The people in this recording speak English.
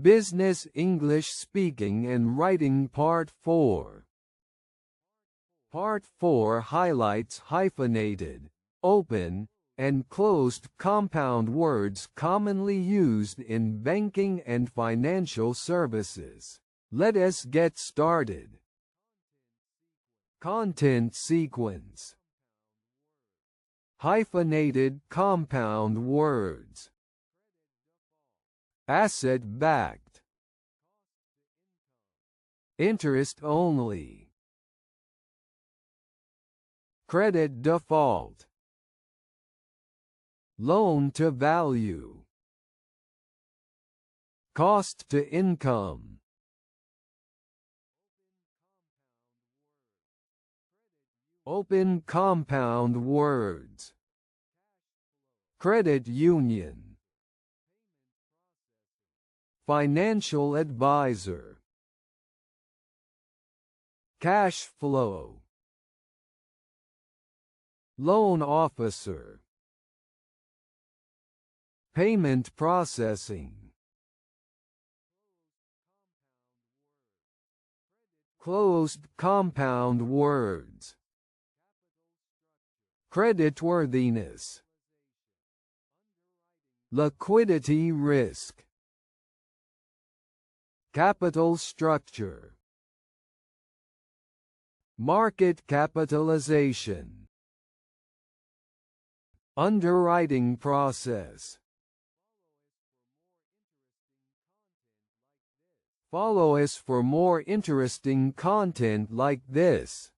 Business English Speaking and Writing Part 4. Part 4 highlights hyphenated, open, and closed compound words commonly used in banking and financial services. Let us get started. Content sequence. Hyphenated compound words. Asset-backed. Interest only. Credit default. Loan to value. Cost to income. Open compound words. Credit union. Financial advisor. Cash flow. Loan officer. Payment processing. Closed compound words. Creditworthiness. Liquidity risk. Capital structure. Market capitalization. Underwriting process. Follow us for more interesting content like this.